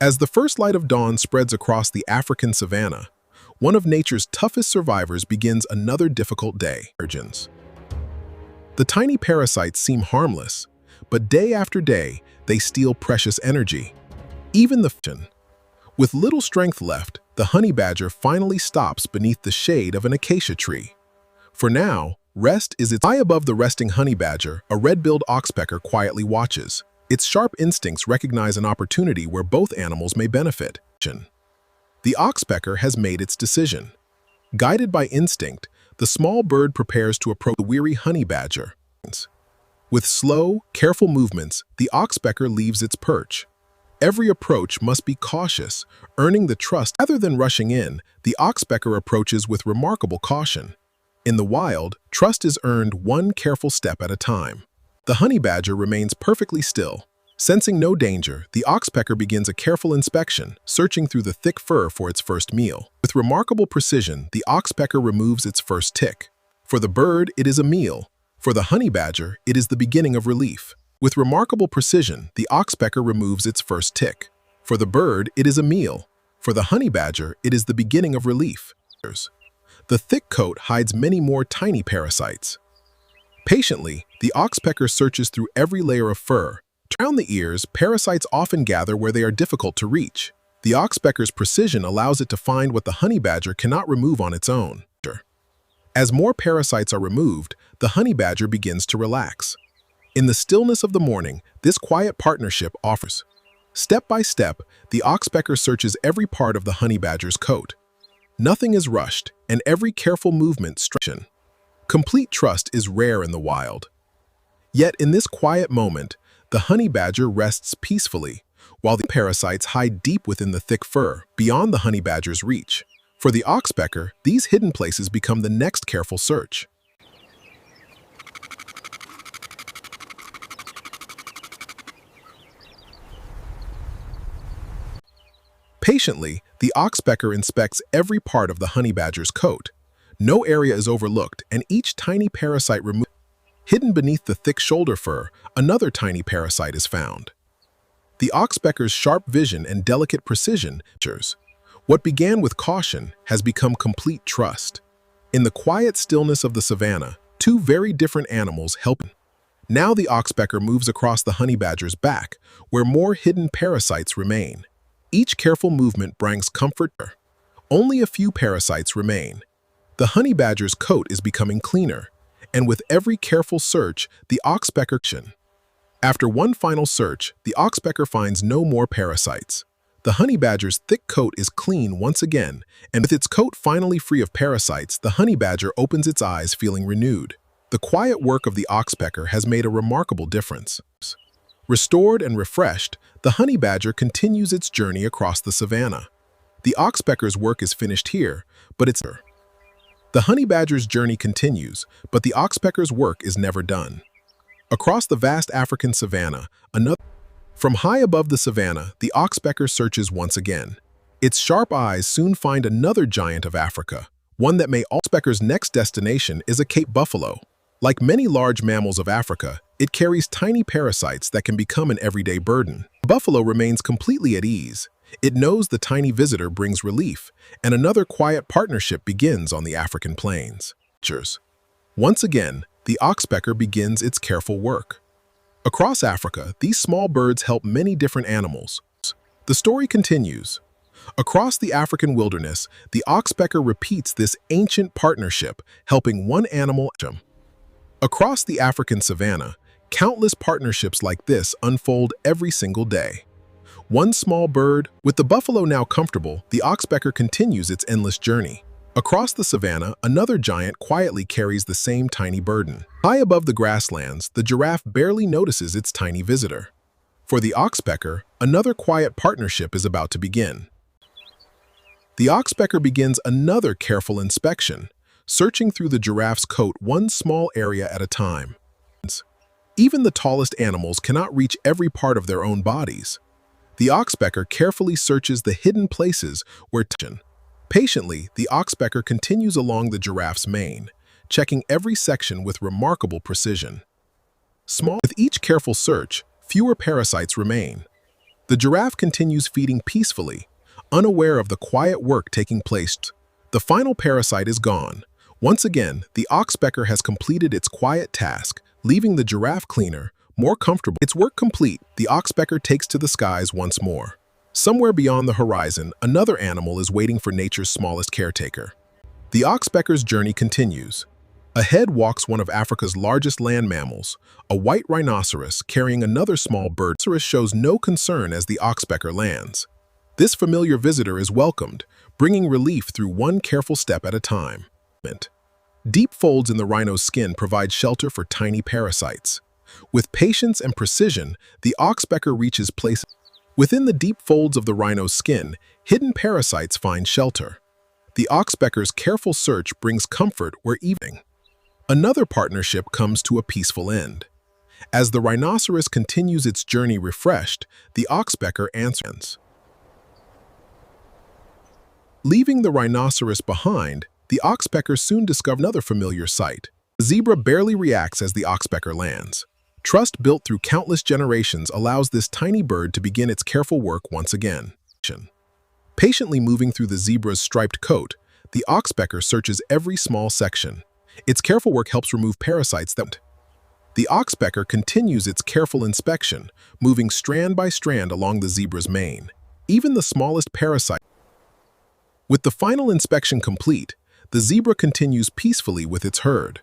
As the first light of dawn spreads across the African savannah, one of nature's toughest survivors begins another difficult day. The tiny parasites seem harmless, but day after day, they steal precious energy. Even with little strength left, the honey badger finally stops beneath the shade of an acacia tree. For now, rest is its high above the resting honey badger, a red-billed oxpecker quietly watches. Its sharp instincts recognize an opportunity where both animals may benefit. The oxpecker has made its decision. Guided by instinct, the small bird prepares to approach the weary honey badger. With slow, careful movements, the oxpecker leaves its perch. Every approach must be cautious, earning the trust. Rather than rushing in, the oxpecker approaches with remarkable caution. In the wild, trust is earned one careful step at a time. The honey badger remains perfectly still. Sensing no danger, the oxpecker begins a careful inspection, searching through the thick fur for its first meal. With remarkable precision, the oxpecker removes its first tick. For the bird, it is a meal. For the honey badger, it is the beginning of relief. With remarkable precision, the oxpecker removes its first tick. For the bird, it is a meal. For the honey badger, it is the beginning of relief. The thick coat hides many more tiny parasites. Patiently, the oxpecker searches through every layer of fur. Around the ears, parasites often gather where they are difficult to reach. The oxpecker's precision allows it to find what the honey badger cannot remove on its own. As more parasites are removed, the honey badger begins to relax. In the stillness of the morning, this quiet partnership offers. Step by step, the oxpecker searches every part of the honey badger's coat. Nothing is rushed, and every careful movement stretches. Complete trust is rare in the wild. Yet in this quiet moment, the honey badger rests peacefully, while the parasites hide deep within the thick fur, beyond the honey badger's reach. For the oxpecker, these hidden places become the next careful search. Patiently, the oxpecker inspects every part of the honey badger's coat. No area is overlooked, and each tiny parasite removed. Hidden beneath the thick shoulder fur, another tiny parasite is found. The oxpecker's sharp vision and delicate precision ensures. What began with caution has become complete trust. In the quiet stillness of the savannah, two very different animals help. Now the oxpecker moves across the honey badger's back, where more hidden parasites remain. Each careful movement brings comfort. Only a few parasites remain. The honey badger's coat is becoming cleaner, and with every careful search, the oxpecker. After one final search, the oxpecker finds no more parasites. The honey badger's thick coat is clean once again, and with its coat finally free of parasites, the honey badger opens its eyes feeling renewed. The quiet work of the oxpecker has made a remarkable difference. Restored and refreshed, the honey badger continues its journey across the savannah. The oxpecker's work is finished here, but the honey badger's journey continues, but the oxpecker's work is never done. Across the vast African savannah, from high above the savannah, the oxpecker searches once again. Its sharp eyes soon find another giant of Africa, one that may. Oxpecker's next destination is a Cape buffalo. Like many large mammals of Africa, it carries tiny parasites that can become an everyday burden. The buffalo remains completely at ease. It knows the tiny visitor brings relief, and another quiet partnership begins on the African plains. Once again, the oxpecker begins its careful work. Across Africa, these small birds help many different animals. The story continues. Across the African wilderness, the oxpecker repeats this ancient partnership, helping one animal. Across the African savannah, countless partnerships like this unfold every single day. One small bird, with the buffalo now comfortable, the oxpecker continues its endless journey. Across the savannah, another giant quietly carries the same tiny burden. High above the grasslands, the giraffe barely notices its tiny visitor. For the oxpecker, another quiet partnership is about to begin. The oxpecker begins another careful inspection, searching through the giraffe's coat one small area at a time. Even the tallest animals cannot reach every part of their own bodies. The oxpecker carefully searches the hidden places where. Patiently, the oxpecker continues along the giraffe's mane, checking every section with remarkable precision. With each careful search, fewer parasites remain. The giraffe continues feeding peacefully, unaware of the quiet work taking place. The final parasite is gone. Once again, the oxpecker has completed its quiet task, leaving the giraffe cleaner, more comfortable. Its work complete, the oxpecker takes to the skies once more. Somewhere beyond the horizon, another animal is waiting for nature's smallest caretaker. The oxpecker's journey continues. Ahead walks one of Africa's largest land mammals, a white rhinoceros carrying another small bird. The rhinoceros shows no concern as the oxpecker lands. This familiar visitor is welcomed, bringing relief through one careful step at a time. Deep folds in the rhino's skin provide shelter for tiny parasites. With patience and precision, the oxpecker reaches places. Within the deep folds of the rhino's skin, hidden parasites find shelter. The oxpecker's careful search brings comfort where evening. Another partnership comes to a peaceful end. As the rhinoceros continues its journey refreshed, the oxpecker answers. Leaving the rhinoceros behind, the oxpecker soon discovers another familiar sight. The zebra barely reacts as the oxpecker lands. Trust built through countless generations allows this tiny bird to begin its careful work once again. Patiently moving through the zebra's striped coat, the oxpecker searches every small section. Its careful work helps remove parasites that. The oxpecker continues its careful inspection, moving strand by strand along the zebra's mane. Even the smallest parasite. With the final inspection complete, the zebra continues peacefully with its herd.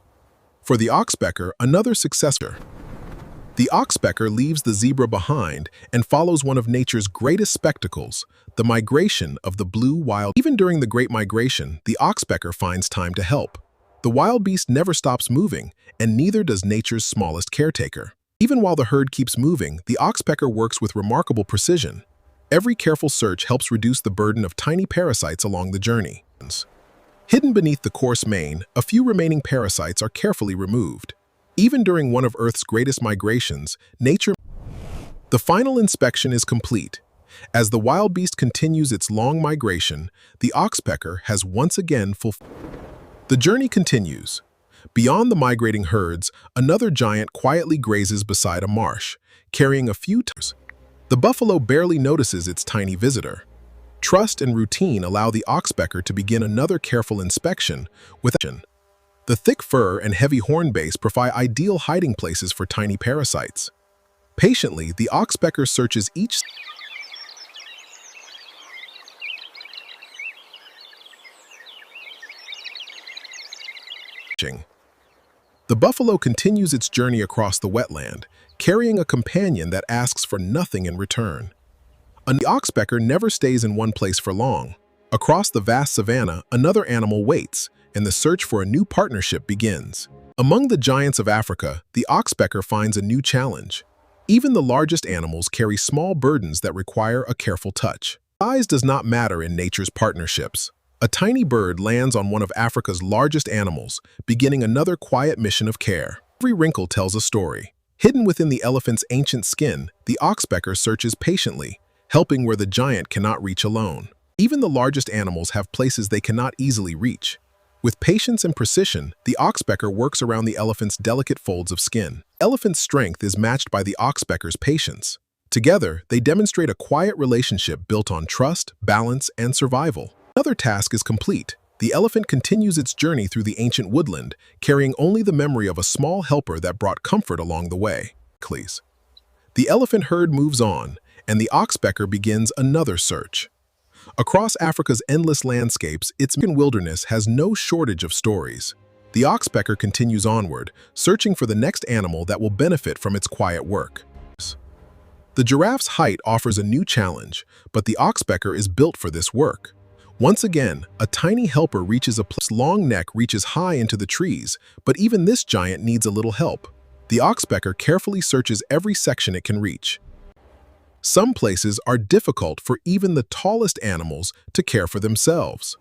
For the oxpecker, another successor. The oxpecker leaves the zebra behind and follows one of nature's greatest spectacles, the migration of the blue wild. Even during the Great Migration, the oxpecker finds time to help. The wild beast never stops moving, and neither does nature's smallest caretaker. Even while the herd keeps moving, the oxpecker works with remarkable precision. Every careful search helps reduce the burden of tiny parasites along the journey. Hidden beneath the coarse mane, a few remaining parasites are carefully removed. Even during one of Earth's greatest migrations, nature. The final inspection is complete. As the wild beast continues its long migration, the oxpecker has once again fulfilled. The journey continues. Beyond the migrating herds, another giant quietly grazes beside a marsh, carrying a few tires. The buffalo barely notices its tiny visitor. Trust and routine allow the oxpecker to begin another careful inspection with action. The thick fur and heavy horn base provide ideal hiding places for tiny parasites. Patiently, the oxpecker searches each. The buffalo continues its journey across the wetland, carrying a companion that asks for nothing in return. The oxpecker never stays in one place for long. Across the vast savanna, another animal waits, and the search for a new partnership begins. Among the giants of Africa, the oxpecker finds a new challenge. Even the largest animals carry small burdens that require a careful touch. Size does not matter in nature's partnerships. A tiny bird lands on one of Africa's largest animals, beginning another quiet mission of care. Every wrinkle tells a story. Hidden within the elephant's ancient skin, the oxpecker searches patiently, helping where the giant cannot reach alone. Even the largest animals have places they cannot easily reach. With patience and precision, the oxpecker works around the elephant's delicate folds of skin. Elephant's strength is matched by the oxpecker's patience. Together, they demonstrate a quiet relationship built on trust, balance, and survival. Another task is complete. The elephant continues its journey through the ancient woodland, carrying only the memory of a small helper that brought comfort along the way. The elephant herd moves on, and the oxpecker begins another search. Across Africa's endless landscapes, its wilderness has no shortage of stories. The oxpecker continues onward, searching for the next animal that will benefit from its quiet work. The giraffe's height offers a new challenge, but the oxpecker is built for this work. Once again, a tiny helper reaches its long neck reaches high into the trees, but even this giant needs a little help. The oxpecker carefully searches every section it can reach. Some places are difficult for even the tallest animals to care for themselves.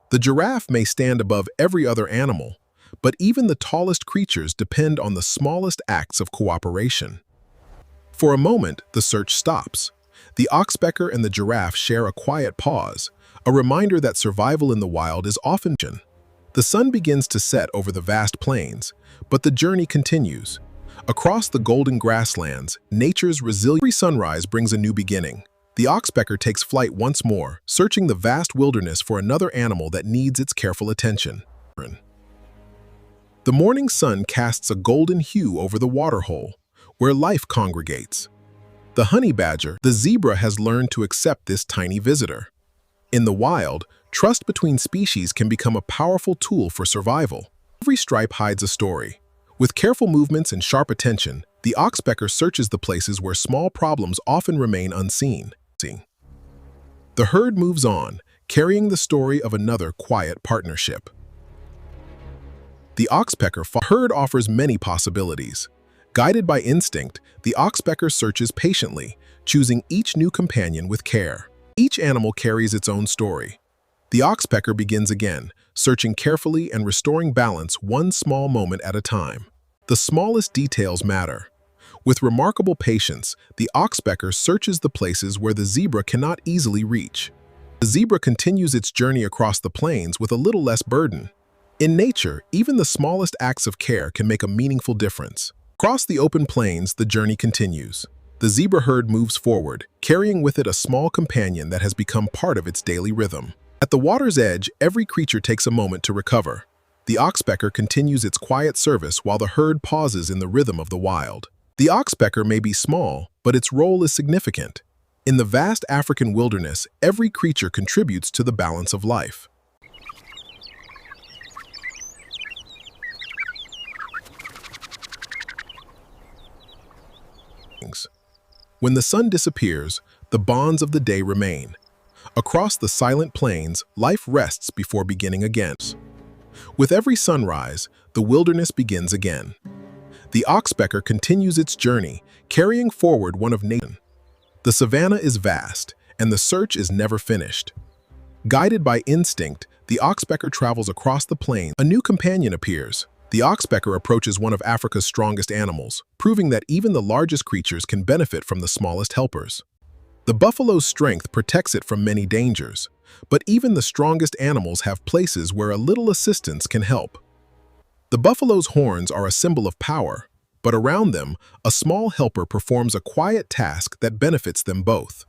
The giraffe may stand above every other animal, but even the tallest creatures depend on the smallest acts of cooperation. For a moment, the search stops. The oxpecker and the giraffe share a quiet pause, a reminder that survival in the wild is often. The sun begins to set over the vast plains, but the journey continues. Across the golden grasslands, nature's resilient every sunrise brings a new beginning. The oxpecker takes flight once more, searching the vast wilderness for another animal that needs its careful attention. The morning sun casts a golden hue over the waterhole, where life congregates. The honey badger, the zebra, has learned to accept this tiny visitor. In the wild, trust between species can become a powerful tool for survival. Every stripe hides a story. With careful movements and sharp attention, the oxpecker searches the places where small problems often remain unseen. The herd moves on, carrying the story of another quiet partnership. The oxpecker herd offers many possibilities. Guided by instinct, the oxpecker searches patiently, choosing each new companion with care. Each animal carries its own story. The oxpecker begins again, searching carefully and restoring balance one small moment at a time. The smallest details matter. With remarkable patience, the oxpecker searches the places where the zebra cannot easily reach. The zebra continues its journey across the plains with a little less burden. In nature, even the smallest acts of care can make a meaningful difference. Across the open plains, the journey continues. The zebra herd moves forward, carrying with it a small companion that has become part of its daily rhythm. At the water's edge, every creature takes a moment to recover. The oxpecker continues its quiet service while the herd pauses in the rhythm of the wild. The oxpecker may be small, but its role is significant. In the vast African wilderness, every creature contributes to the balance of life. When the sun disappears, the bonds of the day remain. Across the silent plains, life rests before beginning again. With every sunrise, the wilderness begins again. The oxpecker continues its journey, carrying forward one of nature. The savannah is vast, and the search is never finished. Guided by instinct, the oxpecker travels across the plains. A new companion appears. The oxpecker approaches one of Africa's strongest animals, proving that even the largest creatures can benefit from the smallest helpers. The buffalo's strength protects it from many dangers, but even the strongest animals have places where a little assistance can help. The buffalo's horns are a symbol of power, but around them, a small helper performs a quiet task that benefits them both.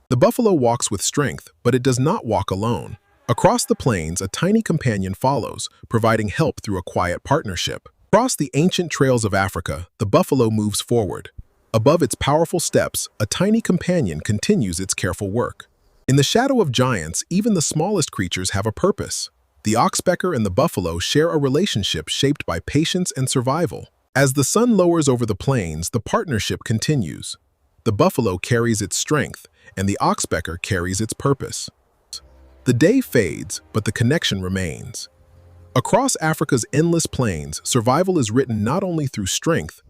The buffalo walks with strength, but it does not walk alone. Across the plains, a tiny companion follows, providing help through a quiet partnership. Across the ancient trails of Africa, the buffalo moves forward. Above its powerful steps, a tiny companion continues its careful work. In the shadow of giants, even the smallest creatures have a purpose. The oxpecker and the buffalo share a relationship shaped by patience and survival. As the sun lowers over the plains, the partnership continues. The buffalo carries its strength, and the oxpecker carries its purpose. The day fades, but the connection remains. Across Africa's endless plains, survival is written not only through strength,